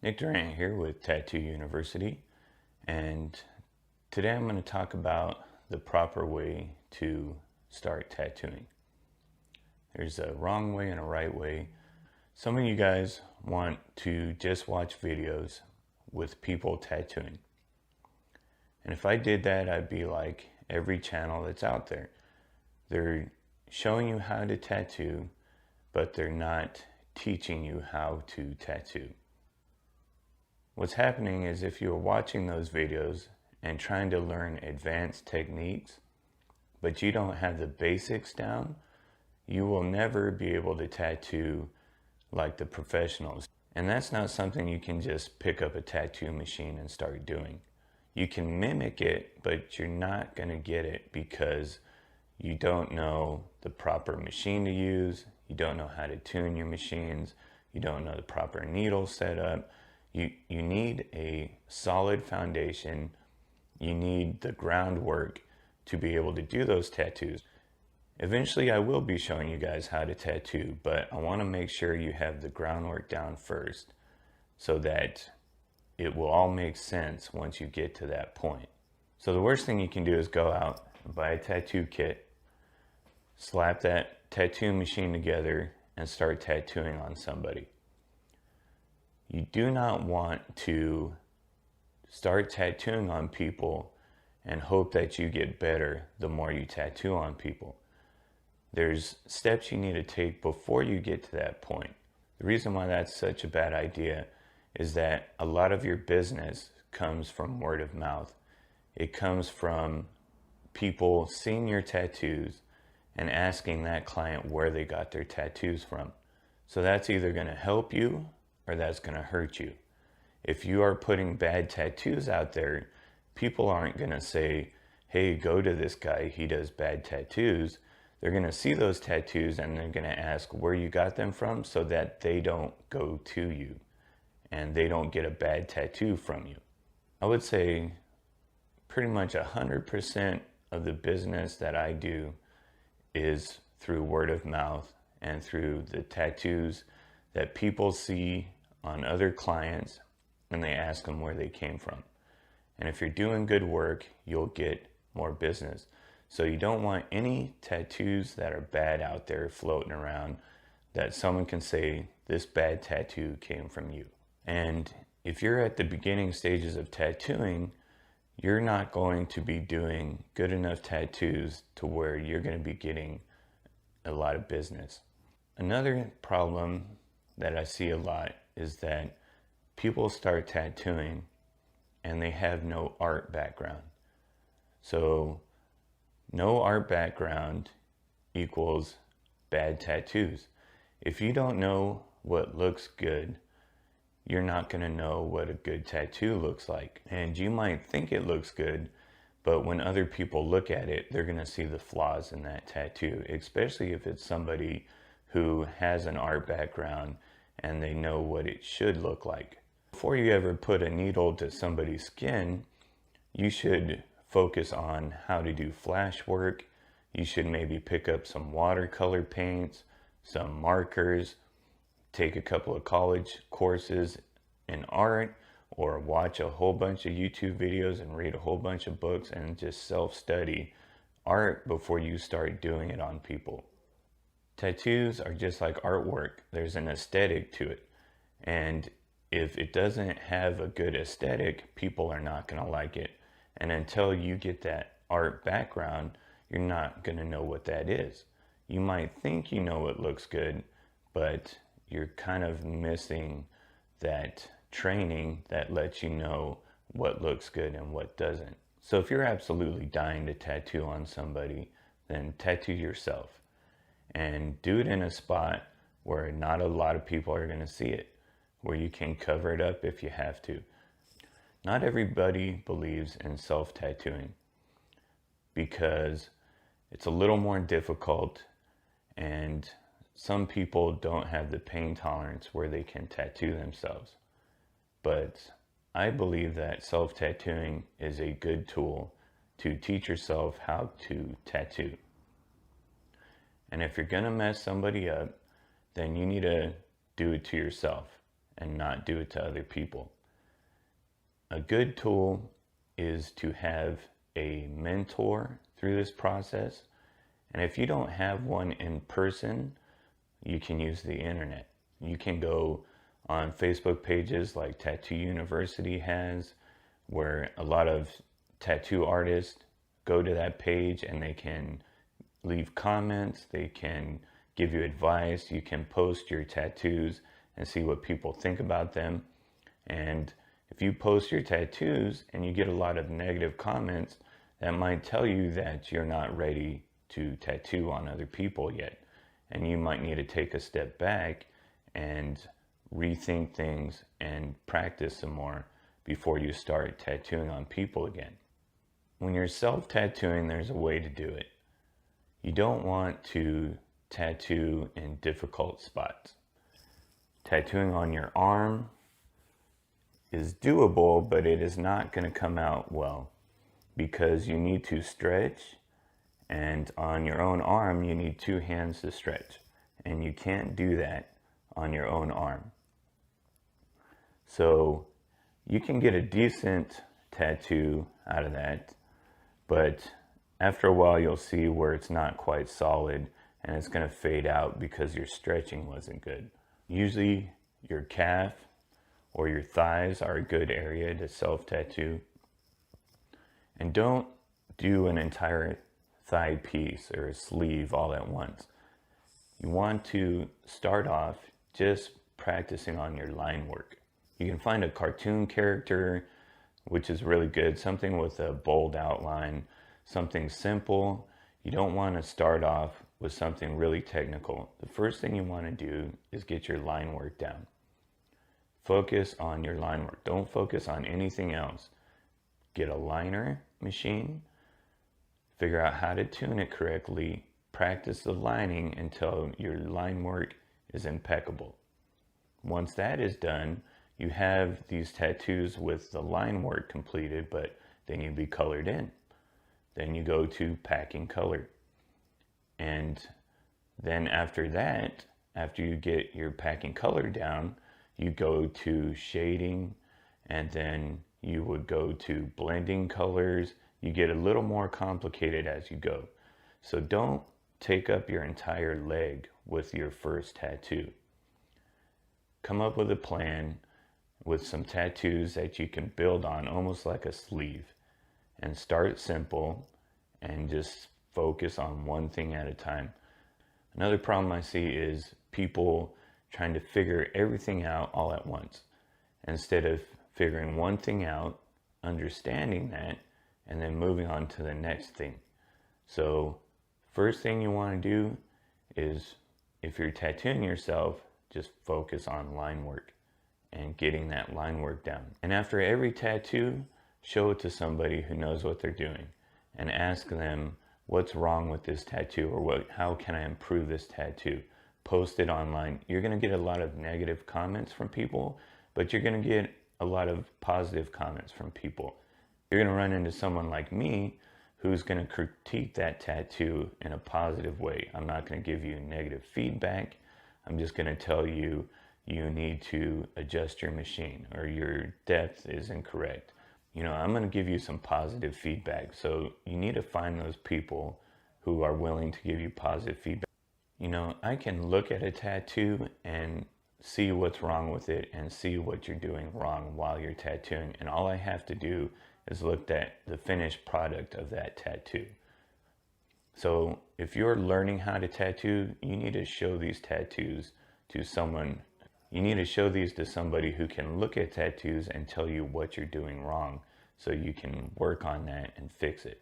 Nick Durant here with Tattoo University, and today I'm going to talk about the proper way to start tattooing. There's a wrong way and a right way. Some of you guys want to just watch videos with people tattooing. And if I did that, I'd be like every channel that's out there. They're showing you how to tattoo, but they're not teaching you how to tattoo. What's happening is if you're watching those videos and trying to learn advanced techniques, but you don't have the basics down, you will never be able to tattoo like the professionals. And that's not something you can just pick up a tattoo machine and start doing. You can mimic it, but you're not going to get it because you don't know the proper machine to use, you don't know how to tune your machines, you don't know the proper needle setup. You need a solid foundation. You need the groundwork to be able to do those tattoos. Eventually, I will be showing you guys how to tattoo, but I want to make sure you have the groundwork down first so that it will all make sense once you get to that point. So the worst thing you can do is go out and buy a tattoo kit, slap that tattoo machine together, and start tattooing on somebody. You do not want to start tattooing on people and hope that you get better the more you tattoo on people. There's steps you need to take before you get to that point. The reason why that's such a bad idea is that a lot of your business comes from word of mouth. It comes from people seeing your tattoos and asking that client where they got their tattoos from. So that's either going to help you or that's going to hurt you. If you are putting bad tattoos out there, people aren't going to say, hey, go to this guy, he does bad tattoos. They're going to see those tattoos and they're going to ask where you got them from so that they don't go to you and they don't get a bad tattoo from you. I would say pretty much 100% of the business that I do is through word of mouth and through the tattoos that people see on other clients and they ask them where they came from. And if you're doing good work, you'll get more business. So you don't want any tattoos that are bad out there floating around that someone can say this bad tattoo came from you. And if you're at the beginning stages of tattooing, you're not going to be doing good enough tattoos to where you're going to be getting a lot of business. Another problem that I see a lot is that people start tattooing and they have no art background. So no art background equals bad tattoos. If you don't know what looks good, you're not going to know what a good tattoo looks like. And you might think it looks good, but when other people look at it, they're going to see the flaws in that tattoo, especially if it's somebody who has an art background and they know what it should look like. Before you ever put a needle to somebody's skin, you should focus on how to do flash work. You should maybe pick up some watercolor paints, some markers, take a couple of college courses in art, or watch a whole bunch of YouTube videos and read a whole bunch of books and just self-study art before you start doing it on people. Tattoos are just like artwork. There's an aesthetic to it. And if it doesn't have a good aesthetic, people are not going to like it. And until you get that art background, you're not going to know what that is. You might think you know it looks good, but you're kind of missing that training that lets you know what looks good and what doesn't. So if you're absolutely dying to tattoo on somebody, then tattoo yourself. And do it in a spot where not a lot of people are going to see it, where you can cover it up if you have to. Not everybody believes in self-tattooing because it's a little more difficult and some people don't have the pain tolerance where they can tattoo themselves. But I believe that self-tattooing is a good tool to teach yourself how to tattoo. And if you're gonna mess somebody up, then you need to do it to yourself. and not do it to other people. A good tool is to have a mentor through this process. And if you don't have one in person, you can use the internet. You can go on Facebook pages like Tattoo University has, where a lot of tattoo artists go to that page and they can leave comments, they can give you advice, you can post your tattoos and see what people think about them. And if you post your tattoos and you get a lot of negative comments, that might tell you that you're not ready to tattoo on other people yet. And you might need to take a step back and rethink things and practice some more before you start tattooing on people again. When you're self-tattooing, there's a way to do it. You don't want to tattoo in difficult spots. Tattooing on your arm is doable, but it is not going to come out well because you need to stretch, and on your own arm you need two hands to stretch, and you can't do that on your own arm. So you can get a decent tattoo out of that, but after a while you'll see where it's not quite solid and it's going to fade out because your stretching wasn't good. Usually your calf or your thighs are a good area to self-tattoo. And don't do an entire thigh piece or a sleeve all at once. You want to start off just practicing on your line work. You can find a cartoon character, which is really good, something with a bold outline, something simple. You don't want to start off with something really technical. The first thing you want to do is get your line work down. Focus on your line work. Don't focus on anything else. Get a liner machine, figure out how to tune it correctly, practice the lining until your line work is impeccable. Once that is done, you have these tattoos with the line work completed, but they need to be colored in. Then you go to packing color. And then after that, after you get your packing color down, you go to shading, and then you would go to blending colors. You get a little more complicated as you go. So don't take up your entire leg with your first tattoo. Come up with a plan with some tattoos that you can build on almost like a sleeve, and start simple and just focus on one thing at a time. Another problem I see is people trying to figure everything out all at once instead of figuring one thing out, understanding that, and then moving on to the next thing. So first thing you want to do is, if you're tattooing yourself, just focus on line work and getting that line work down. And after every tattoo, show it to somebody who knows what they're doing and ask them, what's wrong with this tattoo, or how can I improve this tattoo? Post it online. You're going to get a lot of negative comments from people, but you're going to get a lot of positive comments from people. You're going to run into someone like me who's going to critique that tattoo in a positive way. I'm not going to give you negative feedback. I'm just going to tell you, you need to adjust your machine, or your depth is incorrect. I'm going to give you some positive feedback. So you need to find those people who are willing to give you positive feedback. I can look at a tattoo and see what's wrong with it and see what you're doing wrong while you're tattooing. And all I have to do is look at the finished product of that tattoo. So if you're learning how to tattoo, you need to show these tattoos to someone. You need to show these to somebody who can look at tattoos and tell you what you're doing wrong, so you can work on that and fix it.